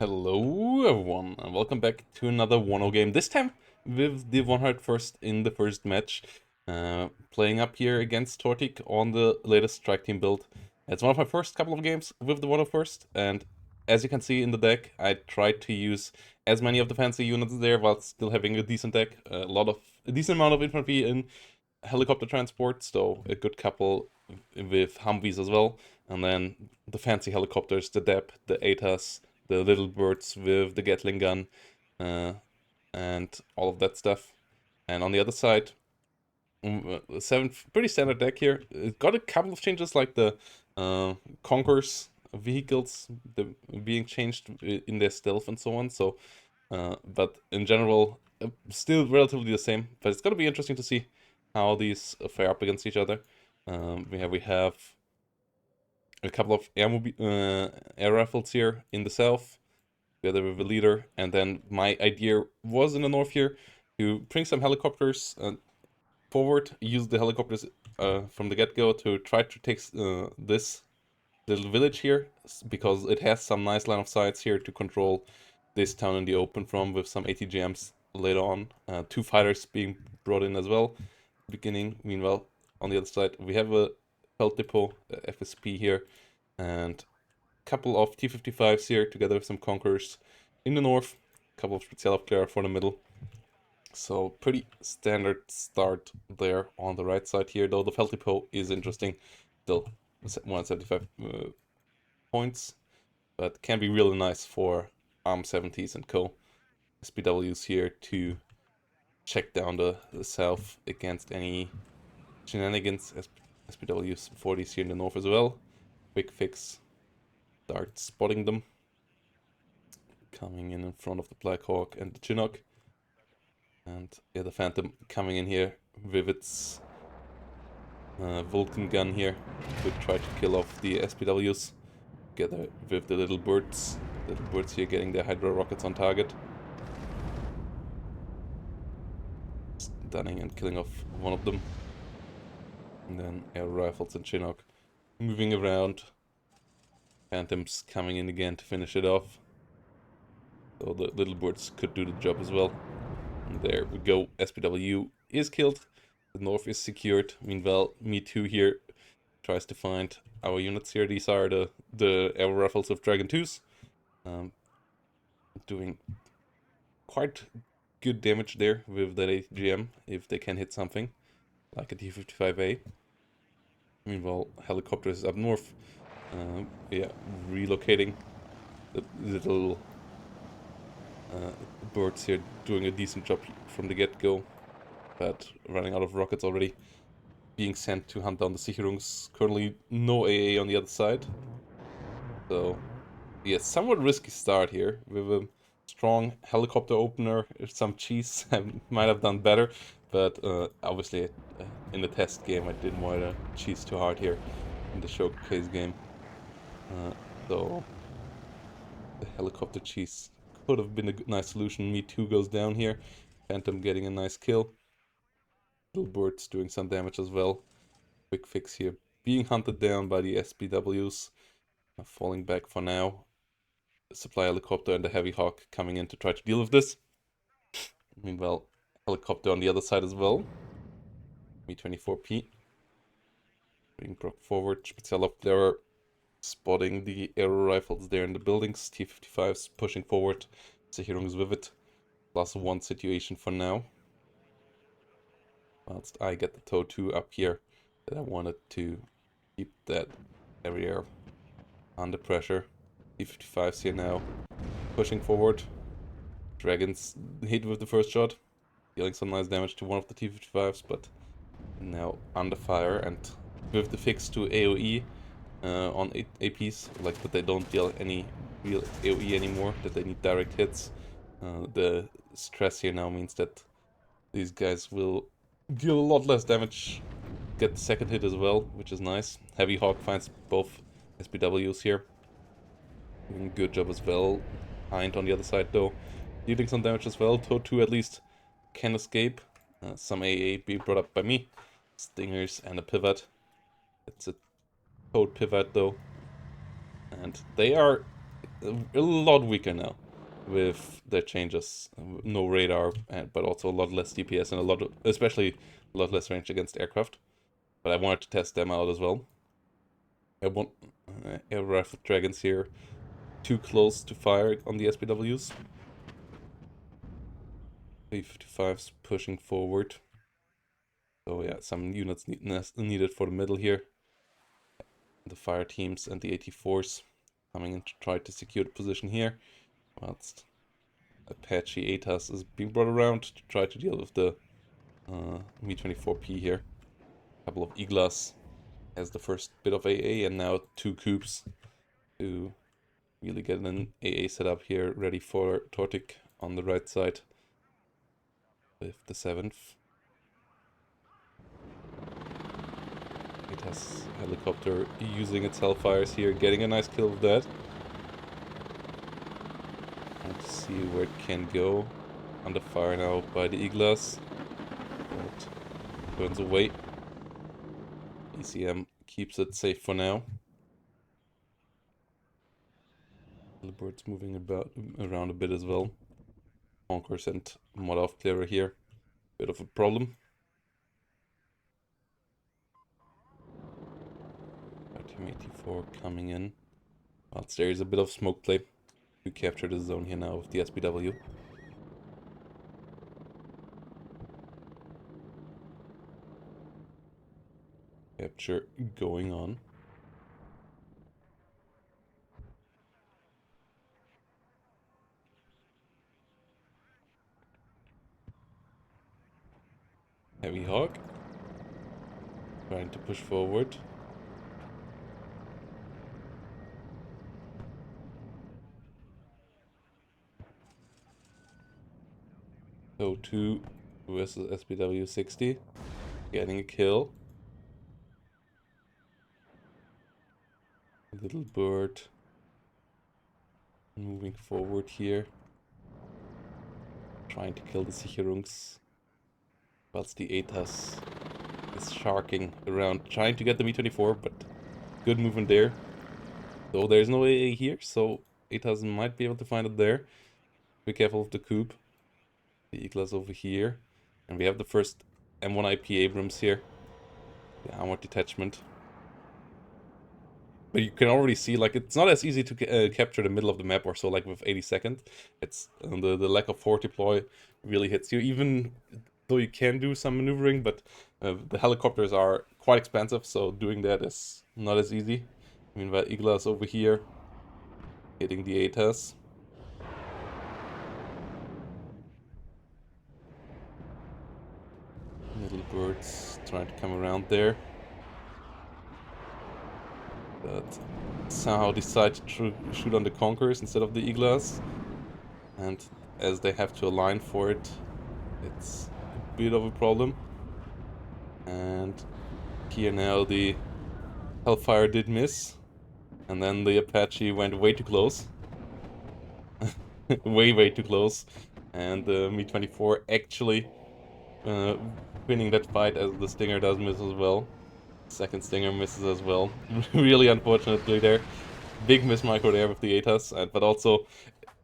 Hello everyone, and welcome back to another WARNO game, this time with the 101st in the first match. Playing up here against Tortik on the latest strike team build. It's one of my first couple of games with the 101st, and as you can see in the deck, I tried to use as many of the fancy units there while still having a decent deck. A decent amount of infantry in helicopter transport, so a good couple with Humvees as well, and then the fancy helicopters, the DEP, the ATAS, the little birds with the Gatling gun, uh, and all of that stuff. And on the other side, pretty standard deck here. It got a couple of changes, like the Conquerors vehicles being changed in their stealth and so on. So, but in general, still relatively the same. But it's gonna be interesting to see how these fare up against each other. We have a couple of air rifles here in the south, together with a leader, and then my idea was in the north here to bring some helicopters forward, use the helicopters from the get-go to try to take this little village here, because it has some nice line of sights here to control this town in the open from, with some ATGMs later on. Two fighters being brought in as well, beginning. Meanwhile, on the other side, we have a Felt Depot, FSP here, and a couple of T-55s here, together with some Conquerors in the north, a couple of Spezialaufklärer for the middle. So pretty standard start there on the right side here, though the Felt Depot is interesting. Still 175 points, but can be really nice for ARM 70s and co. SPWs here to check down the south against any shenanigans. SPWs 40s here in the north as well. Quick fix, start spotting them. Coming in front of the Black Hawk and the Chinook. And yeah, the Phantom coming in here with its Vulcan gun here to try to kill off the SPWs, together with the little birds. The little birds here getting their Hydra rockets on target. Stunning and killing off one of them. And then air rifles and Chinook moving around. Phantoms coming in again to finish it off. So the little birds could do the job as well. And there we go. SPW is killed. The north is secured. Meanwhile, Me Too here tries to find our units here. These are the air rifles of Dragon 2s. Doing quite good damage there with that AGM, if they can hit something, like a T-55A. Meanwhile, helicopters up north. Yeah, relocating the little birds here, doing a decent job from the get-go, but running out of rockets already. Being sent to hunt down the Sicherungs. Currently no AA on the other side. So, yeah, somewhat risky start here with a strong helicopter opener. Some cheese, I might have done better, but obviously in the test game I didn't want to cheese too hard here in the showcase game. So the helicopter cheese could have been a nice solution. Me Too goes down here. Phantom getting a nice kill. Little birds doing some damage as well. Quick fix here. Being hunted down by the SPWs. Falling back for now. The supply helicopter and the Heavy Hawk coming in to try to deal with this. Meanwhile, helicopter on the other side as well. Me-24P. Being brought forward. Spezialaufklärer spotting the aero rifles there in the buildings. T-55s pushing forward. Sicherungs with it. +1 situation for now. Whilst I get the TOW 2 up here, that I wanted to keep that area under pressure. T-55s here now, pushing forward. Dragons hit with the first shot, dealing some nice damage to one of the T-55s, but now under fire, and with the fix to AoE on APs, like that they don't deal any real AoE anymore, that they need direct hits. The stress here now means that these guys will deal a lot less damage, get the second hit as well, which is nice. Heavy Hawk finds both SPWs here. Doing a good job as well. Hind on the other side though, dealing some damage as well. TOW 2 at least can escape. Some AA being brought up by me. Stingers and a pivot. It's a code pivot though. And they are a lot weaker now with the changes. No radar, but also a lot less DPS and especially a lot less range against aircraft. But I wanted to test them out as well. I want air rifle dragons here too close to fire on the SPWs. A55's pushing forward. So yeah, some units needed for the middle here. The fire teams and the AT4s coming in to try to secure the position here. Whilst Apache ATAS is being brought around to try to deal with the Mi-24P here. A couple of Iglas as the first bit of AA, and now 2 Coops to really get an AA setup here, ready for Tortic on the right side with the 7th. It has helicopter using its Hellfires here, getting a nice kill with that. Let's see where it can go. Under fire now by the Iglas. But turns away. ECM keeps it safe for now. The bird's moving around a bit as well. Conquerors and Molotov clearer here. Bit of a problem. Team 84 coming in. Whilst there is a bit of smoke play to capture the zone here now with the SPW. Capture going on. Heavy Hawk trying to push forward. So 2 versus SPW 60, getting a kill. Little bird moving forward here, trying to kill the Sicherungs, whilst the ATAS is sharking around, trying to get the Mi-24, but good movement there. Though there's no AA here, so ATAS might be able to find it there. Be careful of the coup. The Iglas over here. And we have the first M1IP Abrams here. The armored detachment. But you can already see, like, it's not as easy to capture the middle of the map or so, like with 82nd. It's the lack of forward deploy really hits you, even though you can do some maneuvering, but the helicopters are quite expensive, so doing that is not as easy. Meanwhile, Iglas over here, hitting the ATAS. Little birds trying to come around there. But somehow decide to shoot on the Conquerors instead of the Iglas. And as they have to align for it, it's a bit of a problem. And here now the Hellfire did miss. And then the Apache went way too close. way too close. And the Mi-24 actually winning that fight, as the Stinger does miss as well. Second Stinger misses as well. Really unfortunately there. Big miss micro there with the ATAS, but also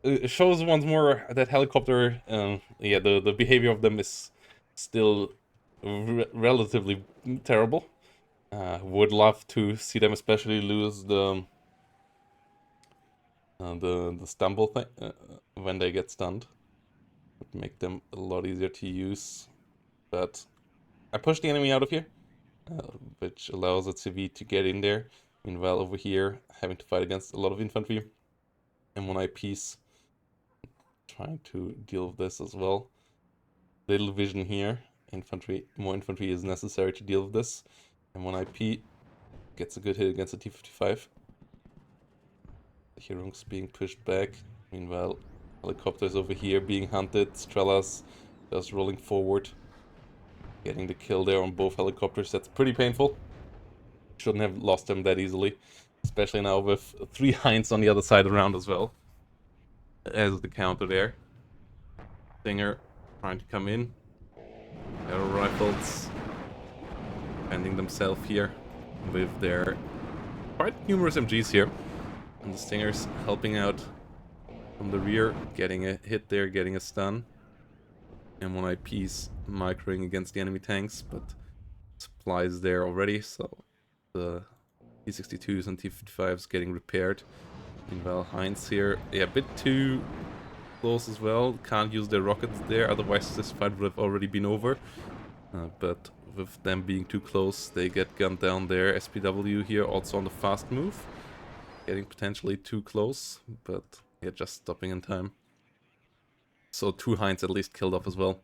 it shows once more that helicopter, yeah, the behavior of them is still relatively terrible. Would love to see them especially lose the stumble thing when they get stunned. Would make them a lot easier to use. But I pushed the enemy out of here, which allows a CV to get in there. Meanwhile, over here, having to fight against a lot of infantry. M1IPs, trying to deal with this as well. Little vision here. Infantry, more infantry is necessary to deal with this. M1IP gets a good hit against the T-55. The Hirungs being pushed back. Meanwhile, helicopters over here being hunted. Strelas just rolling forward. Getting the kill there on both helicopters. That's pretty painful. Shouldn't have lost them that easily. Especially now with 3 Hinds on the other side around as well. As the counter there. Stinger trying to come in. Aero rifles defending themselves here with their quite numerous MGs here. And the Stingers helping out from the rear, getting a hit there, getting a stun. M1IP's microing against the enemy tanks, but supplies there already, so the T-62s and T-55s getting repaired. Meanwhile, Heinz here, yeah, a bit too close as well. Can't use their rockets there, otherwise this fight would have already been over. But with them being too close, they get gunned down there. SPW here also on the fast move. Getting potentially too close, but yeah, just stopping in time. So 2 Heinz at least killed off as well.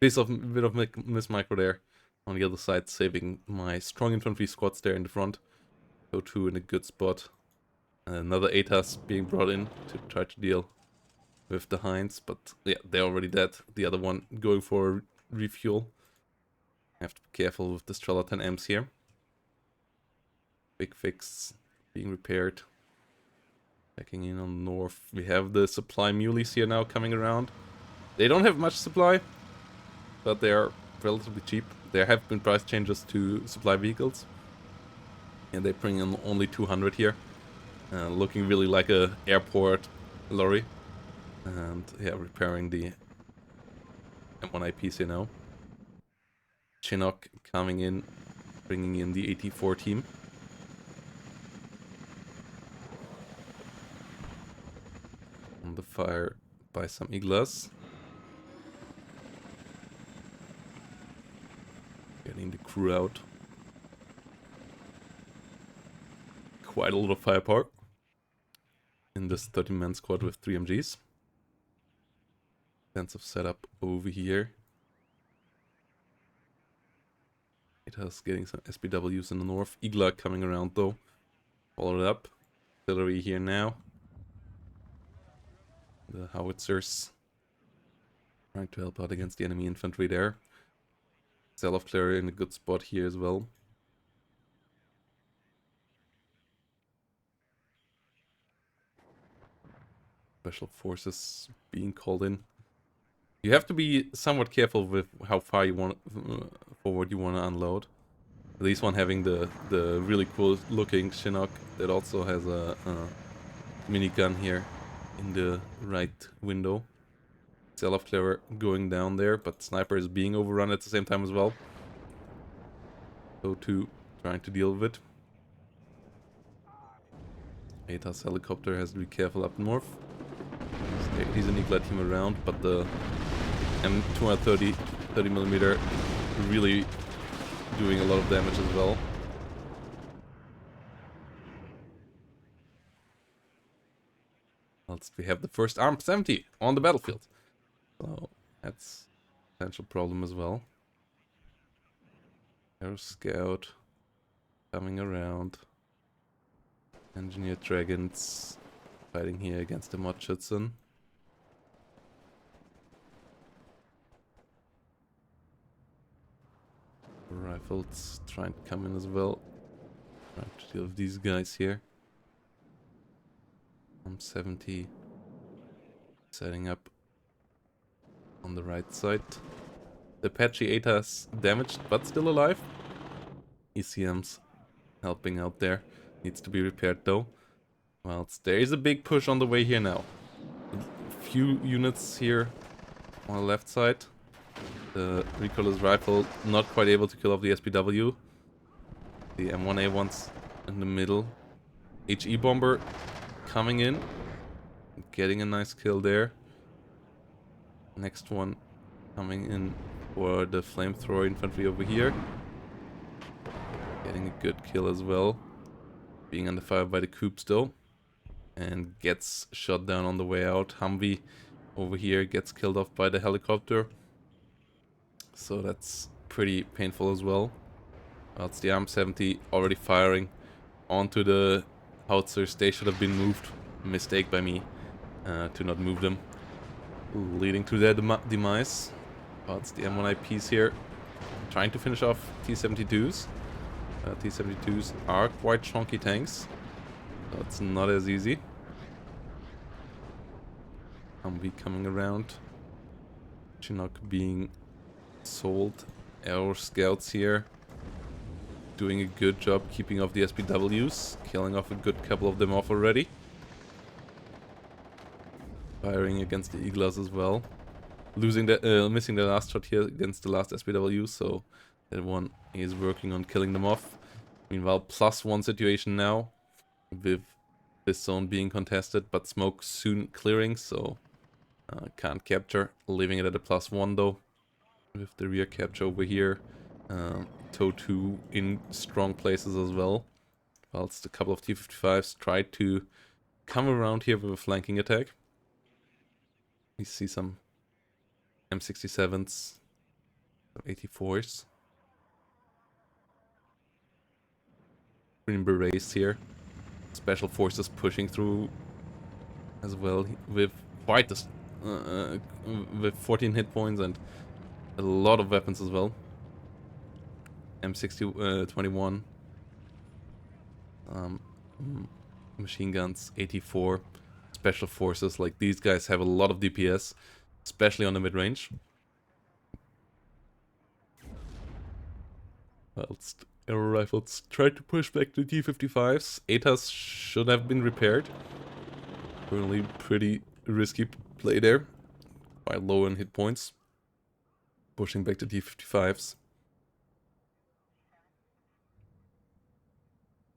Bit of miss micro there. On the other side, saving my strong infantry squads there in the front. So 2 in a good spot. Another ATAS being brought in to try to deal with the Heinz, but yeah, they're already dead. The other one going for a refuel. Have to be careful with the Strela 10Ms here. Big fix being repaired. Checking in on the north. We have the supply muleys here now coming around. They don't have much supply, but they are relatively cheap. There have been price changes to supply vehicles. And they bring in only 200 here. Looking really like a airport lorry. And yeah, repairing the M1IPs here now. Chinook coming in, bringing in the AT4 team. On the fire by some Iglas. Getting the crew out. Quite a lot of firepower in this 30-man squad with 3 MGs. Defensive setup over here. It has getting some SPWs in the north. Igla coming around though. Followed up. Artillery here now. The howitzers trying to help out against the enemy infantry there. Self clear in a good spot here as well. Special forces being called in. You have to be somewhat careful with how far you want forward you want to unload. This one having the really cool looking Chinook that also has a minigun here in the right window. Self clear going down there, but sniper is being overrun at the same time as well. So too trying to deal with it. ATAS helicopter has to be careful up north. He's an Igla team around, but the M230 30mm really doing a lot of damage as well. Whilst we have the first ARM 70 on the battlefield. So that's a potential problem as well. Aero Scout coming around. Engineer Dragons fighting here against the Motschützen. Rifles trying to come in as well. Trying to deal with these guys here. I'm 70 setting up on the right side. The Apache ATAS damaged but still alive. ECM's helping out there. Needs to be repaired though. Well, there is a big push on the way here now. A few units here on the left side. The recoilless rifle not quite able to kill off the SPW. The M1A1's in the middle. HE bomber coming in. Getting a nice kill there. Next one coming in for the flamethrower infantry over here. Getting a good kill as well. Being under fire by the Coop still. And gets shot down on the way out. Humvee over here gets killed off by the helicopter. So that's pretty painful as well. Whilst the ARM 70 already firing onto the howitzers. They should have been moved. Mistake by me to not move them. Leading to their demise. Whilst the M1IPs here trying to finish off T-72s. T-72s are quite chunky tanks. So it's not as easy. Humvee coming around. Chinook being sold. Aero scouts here. Doing a good job keeping off the SPWs. Killing off a good couple of them off already. Firing against the Eagles as well. Missing the last shot here against the last SPW, so that one is working on killing them off. Meanwhile, +1 situation now, with this zone being contested, but smoke soon clearing, so can't capture. Leaving it at a +1 though, with the rear capture over here. Tow 2 in strong places as well, whilst a couple of T-55s tried to come around here with a flanking attack. We see some M67s, 84s. Green Berets here. Special forces pushing through as well with quite this, with 14 hit points and a lot of weapons as well. M21, machine guns, 84. Special forces, like these guys have a lot of DPS, especially on the mid-range. Whilst aero rifles try to push back the T-55s. ATAS should have been repaired. Currently pretty risky play there. Quite low in hit points. Pushing back the T-55s.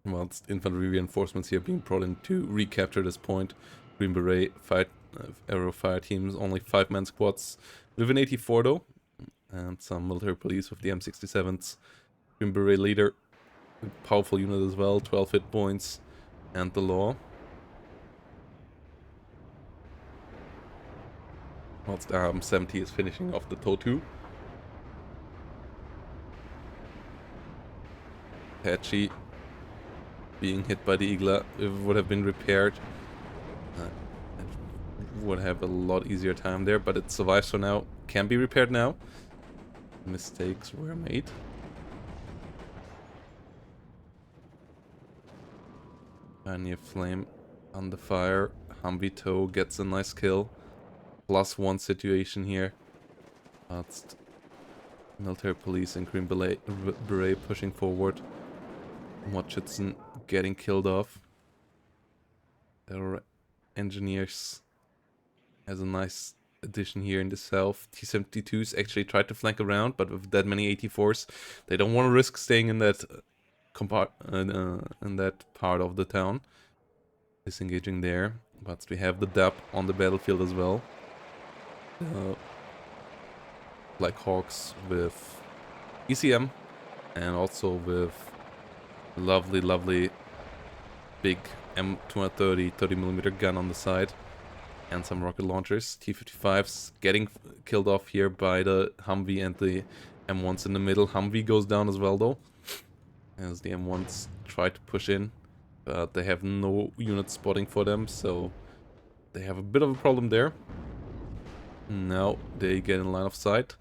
Whilst infantry reinforcements here being brought in to recapture this point. Green Beret aero fire teams, only 5-man squads with an 84 though. And some military police with the M67s. Green Beret leader, powerful unit as well, 12 hit points, and the law. Whilst the RM70 is finishing off the TOW 2. Apache being hit by the Eagler, if it would have been repaired, it would have a lot easier time there, but it survives for now. Can be repaired now. Mistakes were made. Pioneer Flame under fire. Humvee Tow gets a nice kill. +1 situation here. That's military police and Green Beret pushing forward. Watchitson getting killed off. Our engineers has a nice addition here in the south. T-72s actually tried to flank around, but with that many 84s, they don't want to risk staying in that in that part of the town. Disengaging there, but we have the DAP on the battlefield as well. Black Hawks with ECM and also with lovely big M230 30mm gun on the side and some rocket launchers. T-55s getting killed off here by the Humvee and the M1s in the middle. Humvee goes down as well though, as the M1s try to push in, but they have no unit spotting for them, so they have a bit of a problem there. Now they get in line of sight.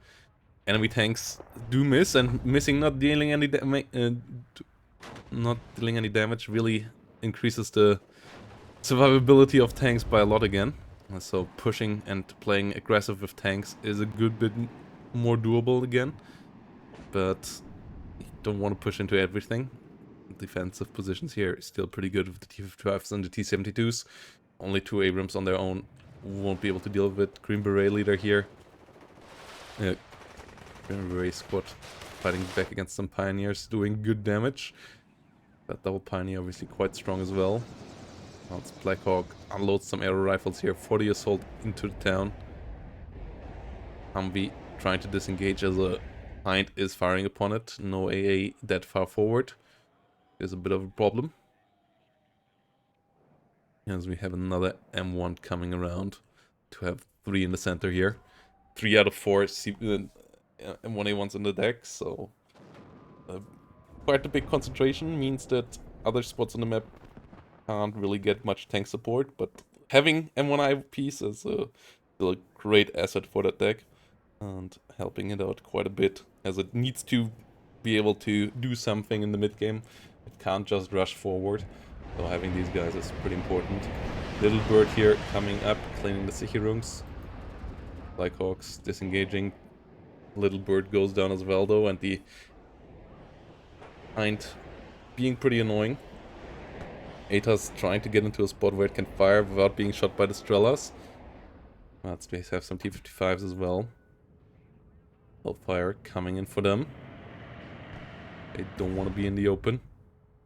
Enemy tanks do miss, and missing, not dealing any damage really increases the survivability of tanks by a lot again. So pushing and playing aggressive with tanks is a good bit more doable again, but you don't want to push into everything. Defensive positions here is still pretty good with the T-55s and the T-72s. Only 2 Abrams on their own won't be able to deal with it. Green Beret leader here. Green Beret squad fighting back against some Pioneers, doing good damage. But double Pioneer obviously quite strong as well. Now it's Black Hawk unloads some aero rifles here for the assault into the town. Humvee trying to disengage as a Hind is firing upon it. No AA that far forward. There's a bit of a problem. As we have another M1 coming around to have 3 in the center here. 3 out of 4 M1A1s in the deck, so quite a big concentration means that other spots on the map can't really get much tank support, but having M1 IPs is still a great asset for that deck and helping it out quite a bit, as it needs to be able to do something in the mid game. It can't just rush forward, so having these guys is pretty important. Little Bird here coming up, cleaning the Sicherungs. Black Hawks disengaging. Little Bird goes down as well though, and the Hind being pretty annoying. ATAS trying to get into a spot where it can fire without being shot by the Strellas. Let's have some T-55s as well. Hellfire coming in for them. They don't want to be in the open.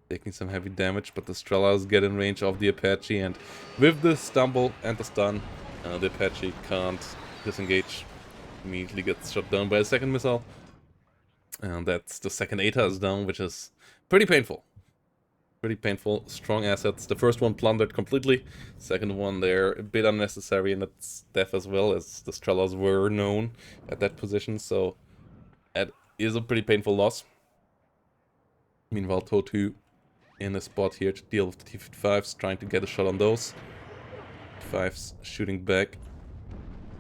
Taking some heavy damage, but the Strellas get in range of the Apache, and with the stumble and the stun, the Apache can't disengage. Immediately gets shot down by a second missile. And that's the second ATA is down, which is pretty painful. Pretty painful. Strong assets. The first one plundered completely. Second one there, a bit unnecessary in its death as well, as the Strellas were known at that position. So that is a pretty painful loss. Meanwhile, TOW2 in a spot here to deal with the T-55s, trying to get a shot on those. T-55s shooting back.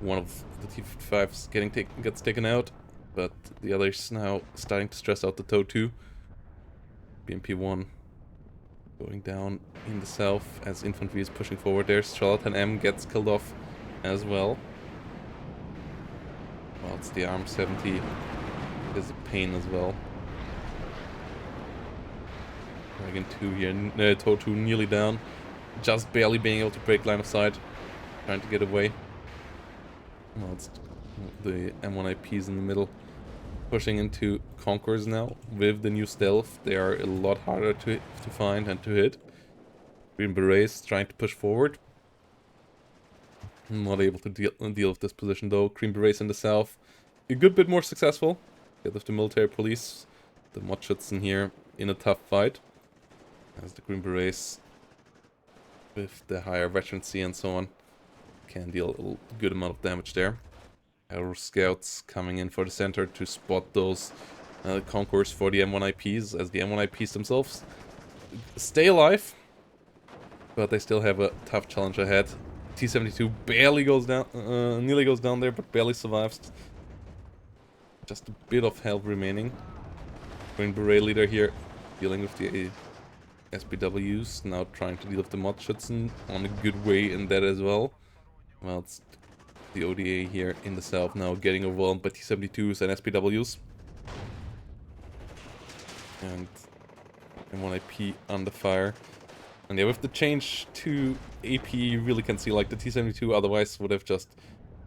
One of the T-55s gets taken out, but the others now starting to stress out the TOW2. BMP-1 going down in the south as infantry is pushing forward there. Charlatan M gets killed off as well. Whilst the ARM 70 is a pain as well. Dragon 2 here, TOW2 nearly down. Just barely being able to break line of sight. Trying to get away. Well, it's the M1IPs in the middle. Pushing into Conquerors now. With the new stealth, they are a lot harder to find and to hit. Green Berets trying to push forward. Not able to deal with this position though. Green Berets in the south. A good bit more successful. Get with the military police. The Motschützen here in a tough fight. As the Green Berets, with the higher veterancy and so on, can deal a good amount of damage there. Aero Scouts coming in for the center to spot those Conquerors for the M1IPs, as the M1IPs themselves stay alive, but they still have a tough challenge ahead. T-72 barely goes down, nearly goes down there, but barely survives. Just a bit of health remaining. Green Beret leader here, dealing with the SPWs, now trying to deal with the Motschützen on a good way in that as well. Well, it's the ODA here in the south now getting overwhelmed by T-72s and SPWs. And M1IP under fire. And yeah, with the change to AP, you really can see like the T-72 otherwise would have just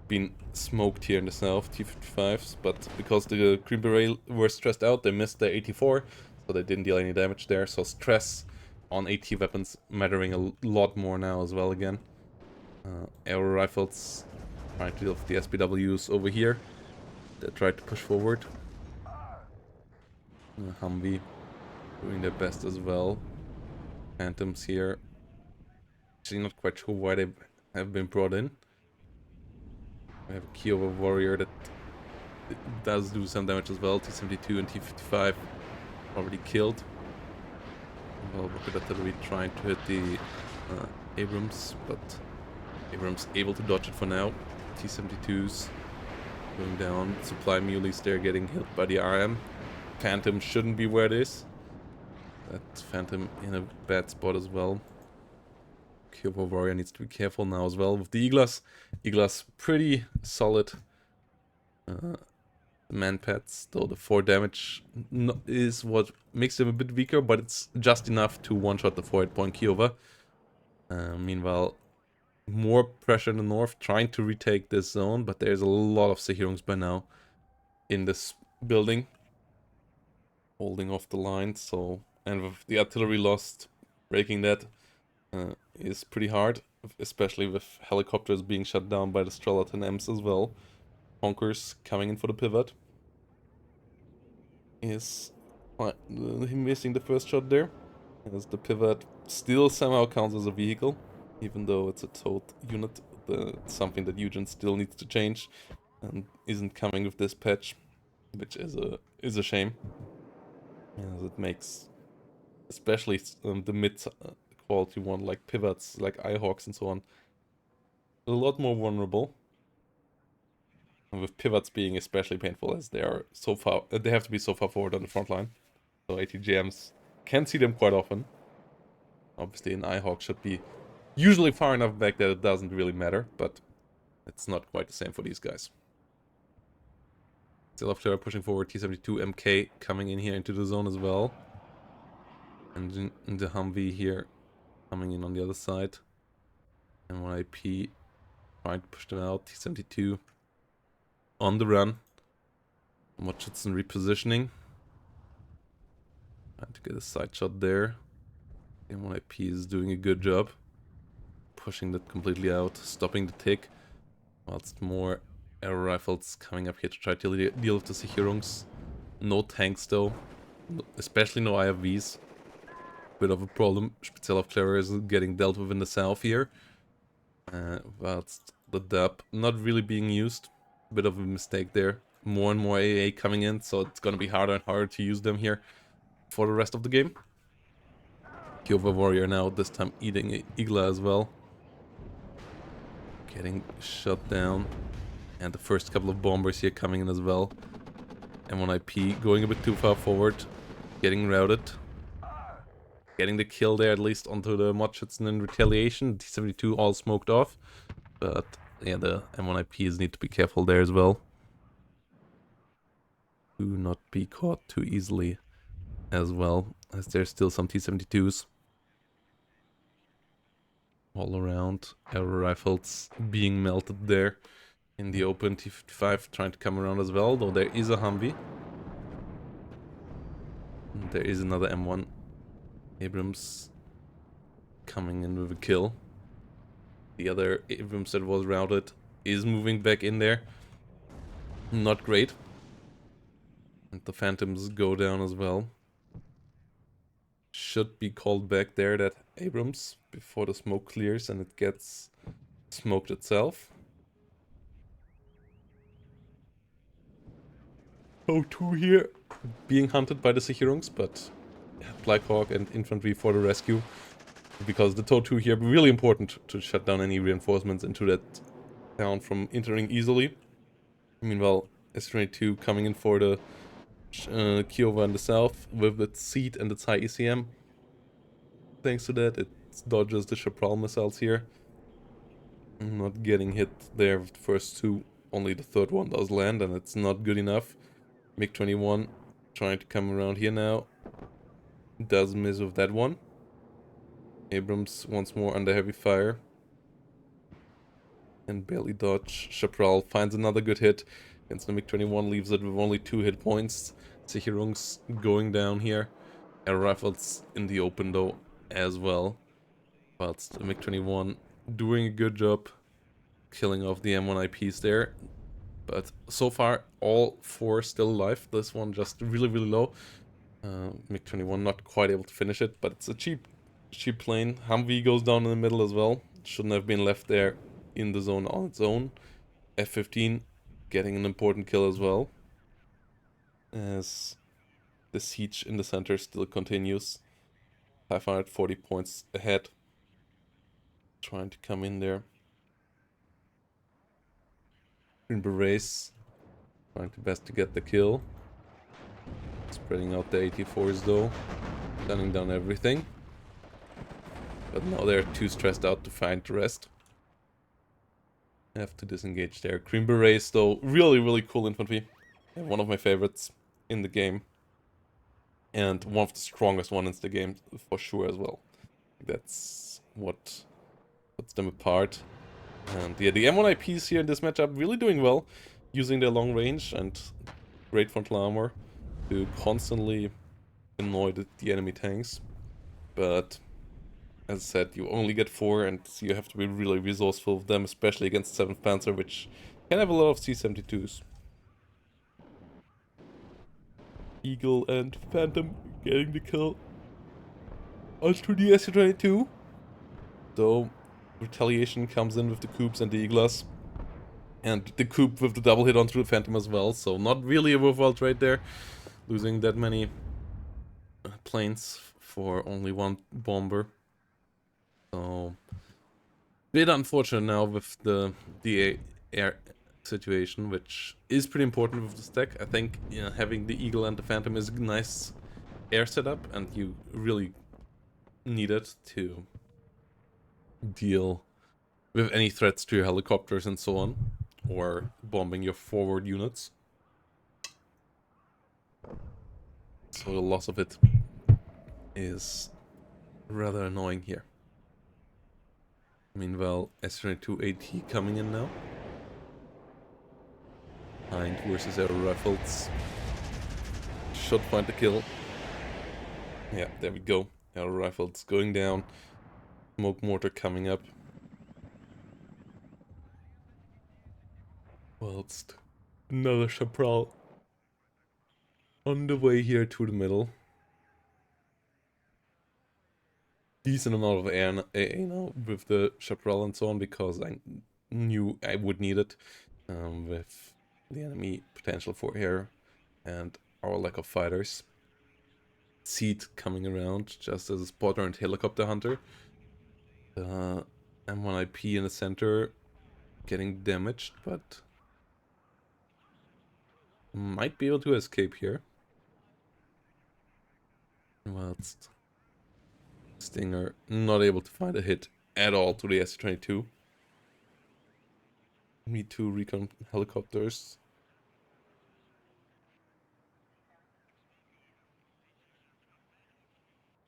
been smoked here in the south, T-55s. But because the Green Beret were stressed out, they missed their 84, so they didn't deal any damage there. So stress on AT weapons mattering a lot more now as well again. Aero rifles trying to deal with the SPWs over here. They tried to push forward. Humvee doing their best as well. Phantoms here. Actually not quite sure why they have been brought in. We have a Kiowa warrior that does do some damage as well. T-72 and T-55 already killed. Well, rocket artillery trying to hit the Abrams, but Abrams able to dodge it for now. T-72s going down. Supply muleys there getting hit by the RM. Phantom shouldn't be where it is. That Phantom in a bad spot as well. Kyoto Warrior needs to be careful now as well with the Eaglas. Eaglas pretty solid man pets, though the 4 damage is what makes them a bit weaker, but it's just enough to one-shot the 4-8-point Kiowa. Meanwhile, more pressure in the north, trying to retake this zone, but there's a lot of Sehirungs by now in this building, holding off the line. So, and with the artillery lost, breaking that is pretty hard, especially with helicopters being shut down by the Strellat and Ems as well. Conquerors coming in for the pivot. Is him missing the first shot there, as the pivot still somehow counts as a vehicle, even though it's a towed unit. It's something that Eugen still needs to change, and isn't coming with this patch, which is a shame, as it makes especially the mid quality one like pivots, like Eyehawks and so on, a lot more vulnerable. And with pivots being especially painful, as they are so far, they have to be so far forward on the front line. So ATGMs can see them quite often. Obviously, an Eyehawk should be usually far enough back that it doesn't really matter, but it's not quite the same for these guys. Still after pushing forward, T-72 MK coming in here into the zone as well. And the Humvee here coming in on the other side. M1IP Trying to push them out. T-72 on the run. Mutchison repositioning. Trying to get a side shot there. M1IP is doing a good job. Pushing that completely out. Stopping the tick. Whilst more air rifles coming up here to try to deal with the Sicherungs. No tanks though. Especially no IFVs. Bit of a problem. Spezialaufklärer is getting dealt with in the south here. Whilst the DAP not really being used. Bit of a mistake there. More and more AA coming in, so it's gonna be harder and harder to use them here for the rest of the game. Kiowa Warrior now, this time eating Igla as well. Getting shut down. And the first couple of bombers here coming in as well. M1IP going a bit too far forward. Getting routed. Getting the kill there, at least onto the Mutchison in retaliation. T-72 all smoked off. But yeah, the M1IPs need to be careful there as well. Do not be caught too easily as well, as there's still some T-72s all around. Air rifles being melted there in the open. T-55 trying to come around as well, though there is a Humvee. And there is another M1 Abrams coming in with a kill. The other Abrams that was routed is moving back in there. Not great. And the Phantoms go down as well. Should be called back there, that Abrams, before the smoke clears and it gets smoked itself. O2 here being hunted by the Sicherungs, but Black Hawk and infantry for the rescue. Because the TOW2 here really important to shut down any reinforcements into that town from entering easily. Meanwhile, S-22 coming in for the Kiowa in the south with its seat and its high ECM. Thanks to that, it dodges the Chaparral missiles here. Not getting hit there with the first two. Only the third one does land, and it's not good enough. MiG-21 trying to come around here now. Does miss with that one. Abrams once more under heavy fire. And barely dodge. Chaparral finds another good hit. Against the MiG-21, leaves it with only 2 hit points. Sicherungs going down here. Air rifles in the open though as well. Whilst the MiG-21 doing a good job killing off the M1IPs there. But so far, all 4 still alive. This one just really, really low. MiG-21 not quite able to finish it, but it's a cheap plane. Humvee goes down in the middle as well. Shouldn't have been left there in the zone on its own. F-15 getting an important kill as well. As the siege in the center still continues. 540 points ahead. Trying to come in there. Green Berets trying to best to get the kill. Spreading out the 84s though. Gunning down everything. But now they're too stressed out to find the rest. Have to disengage there. Green Berets though, really, really cool infantry. One of my favorites in the game. And one of the strongest ones in the game for sure as well. That's what puts them apart. And yeah, the M1IPs here in this matchup really doing well. Using their long range and great frontal armor to constantly annoy the enemy tanks. But as I said, you only get 4 and you have to be really resourceful with them, especially against 7th Panzer, which can have a lot of C-72s. Eagle and Phantom getting the kill onto the SU-22. So, retaliation comes in with the Coups and the Eaglas. And the Coup with the double hit onto the Phantom as well, so not really a worthwhile trade there. Losing that many planes for only 1 bomber. So, bit unfortunate now with the air situation, which is pretty important with the stack. I think having the Eagle and the Phantom is a nice air setup, and you really need it to deal with any threats to your helicopters and so on, or bombing your forward units. So the loss of it is rather annoying here. Meanwhile, S-22 AT coming in now. Hind versus air rifles. Should find the kill. Yeah, there we go. Air rifles going down. Smoke mortar coming up. Whilst another chaparral on the way here to the middle. Decent amount of air AA now with the chaparral and so on, because I knew I would need it with the enemy potential for air and our lack of fighters. Seed coming around just as a spotter and helicopter hunter. M1IP in the center getting damaged, but might be able to escape here. Whilst Stinger not able to find a hit at all to the S-22. Me too, recon helicopters.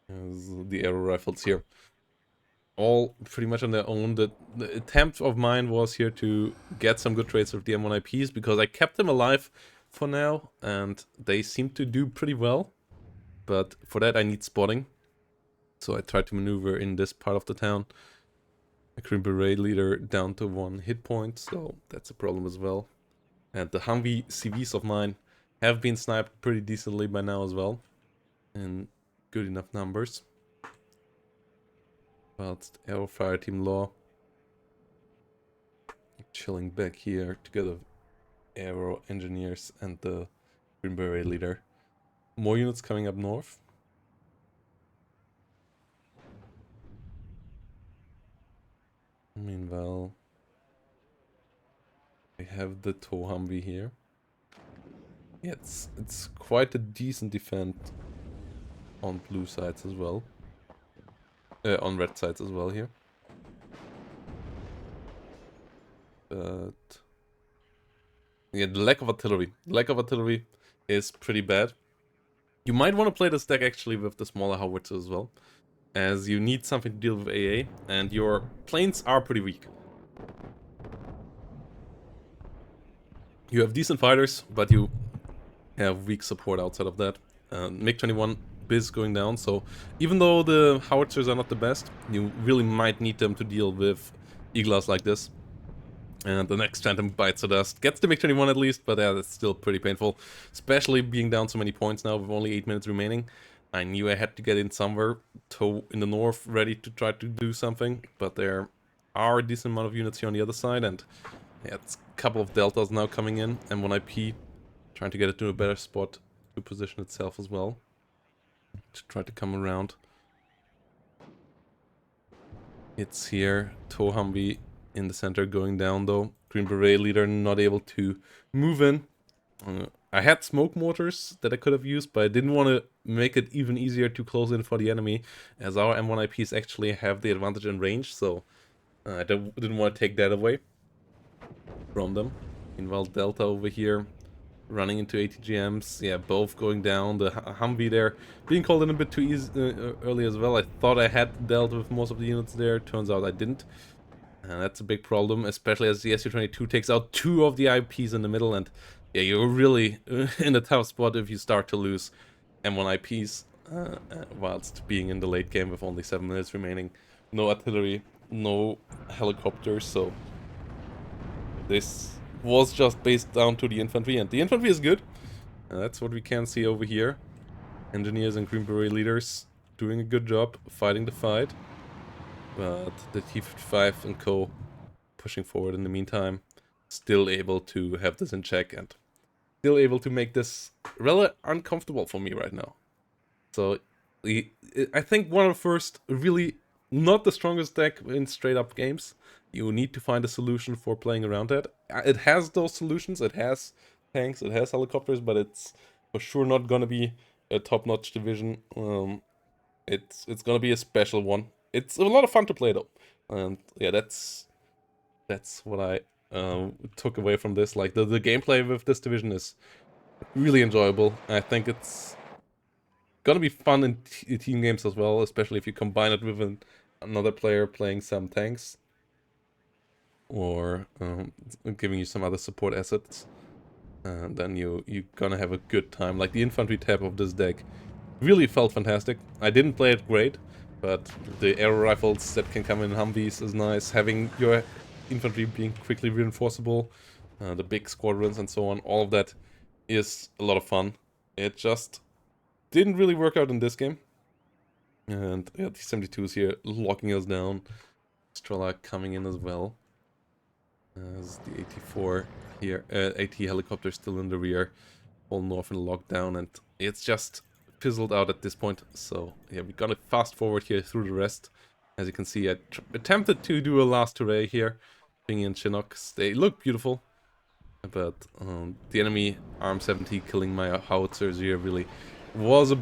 As the aero rifles here. All pretty much on their own. The attempt of mine was here to get some good trades with the M1IPs, because I kept them alive for now, and they seem to do pretty well. But for that I need spotting. So I tried to maneuver in this part of the town. A Green Beret leader down to 1 hit point, so that's a problem as well. And the Humvee CVs of mine have been sniped pretty decently by now as well. In good enough numbers. Whilst Aero Fire Team Law chilling back here together with Aero Engineers and the Green Beret leader. More units coming up north. Meanwhile, we have the tow Humvee here. Yeah, it's quite a decent defend on blue sides as well. On red sides as well here. But yeah, the lack of artillery. The lack of artillery is pretty bad. You might want to play this deck actually with the smaller howitzers as well, as you need something to deal with AA, and your planes are pretty weak. You have decent fighters, but you have weak support outside of that. MiG-21 biz going down, so even though the howitzers are not the best, you really might need them to deal with Eagles like this. And the next Phantom bites the dust. Gets the MiG-21 at least, but yeah, that's still pretty painful. Especially being down so many points now with only 8 minutes remaining. I knew I had to get in somewhere, tow in the north, ready to try to do something. But there are a decent amount of units here on the other side, and yeah, it's a couple of deltas now coming in. M1IP trying to get it to a better spot to position itself as well. To try to come around. It's here, tow Humvee in the center going down though. Green Beret leader not able to move in. I had smoke mortars that I could have used, but I didn't want to make it even easier to close in for the enemy, as our M1IPs actually have the advantage in range, so I didn't want to take that away from them. Meanwhile, Delta over here running into ATGMs, yeah, both going down. The Humvee there being called in a bit too easy early as well. I thought I had dealt with most of the units there, turns out I didn't. And that's a big problem, especially as the Su-22 takes out 2 of the IPs in the middle, and yeah, you're really in a tough spot if you start to lose M1 IPs whilst being in the late game with only 7 minutes remaining. No artillery, no helicopters, so this was just based down to the infantry, and the infantry is good. That's what we can see over here. Engineers and Green Beret leaders doing a good job fighting the fight. But the T-55 and co pushing forward in the meantime, still able to have this in check and still able to make this rather uncomfortable for me right now. So I think one of the first really not the strongest deck in straight up games. You need to find a solution for playing around that. It has those solutions, it has tanks, it has helicopters, but it's for sure not gonna be a top-notch division. It's gonna be a special one. It's a lot of fun to play though, and yeah, that's what I took away from this. Like the gameplay with this division is really enjoyable. I think it's gonna be fun in team games as well, especially if you combine it with another player playing some tanks. or giving you some other support assets, then you're gonna have a good time. Like the infantry tab of this deck really felt fantastic. I didn't play it great, but the arrow rifles that can come in Humvees is nice. Having your infantry being quickly reinforceable, the big squadrons and so on, all of that is a lot of fun. It just didn't really work out in this game. And yeah, the 72 is here locking us down. Strela coming in as well. As the 84 here, 80 helicopter still in the rear. All north in lockdown, and it's just fizzled out at this point. So yeah, we're gonna fast forward here through the rest. As you can see, I attempted to do a last hooray here, bringing in Chinooks. They look beautiful, but the enemy Arm 70 killing my howitzers here really was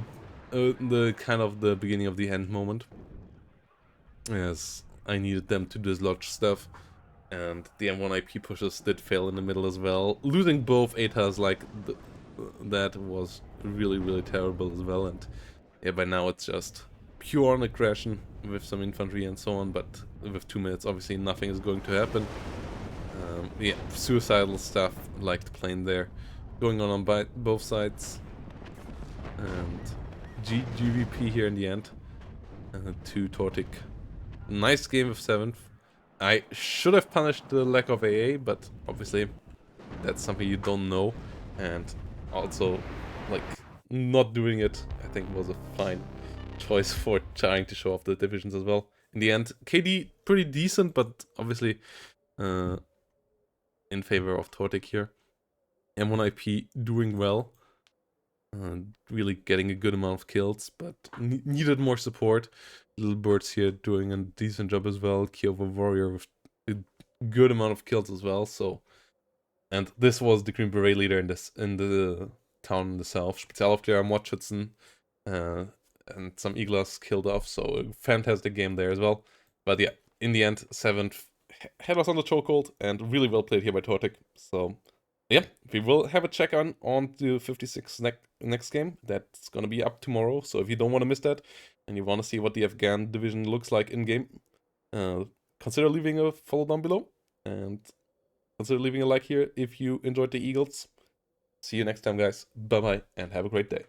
the kind of the beginning of the end moment. As I needed them to dislodge stuff. And the M1IP pushes did fail in the middle as well. Losing both ATAs like that was really, really terrible as well. And yeah, by now it's just pure on aggression with some infantry and so on. But with 2 minutes, obviously nothing is going to happen. Yeah, suicidal stuff like the plane there going on both sides. And GVP here in the end. To Tortic. Nice game of 7th. I should have punished the lack of AA, but obviously that's something you don't know. And also, like, not doing it, I think, was a fine choice for trying to show off the divisions as well. In the end, KD pretty decent, but obviously in favor of Tortic here. M1IP doing well. Really getting a good amount of kills, but needed more support. Little Birds here doing a decent job as well. Kiowa Warrior with a good amount of kills as well. So, and this was the Green Beret leader in the town in the south. Spezialaufklärer, Mordschützen, and some Iglas killed off. So a fantastic game there as well. But yeah, in the end, 7th had us on the chokehold and really well played here by Tortic. So yeah, we will have a check on the 56 next game. That's gonna be up tomorrow. So if you don't want to miss that, and you want to see what the Afghan division looks like in game, consider leaving a follow down below, and consider leaving a like here if you enjoyed the Eagles. See you next time, guys. Bye bye, and have a great day.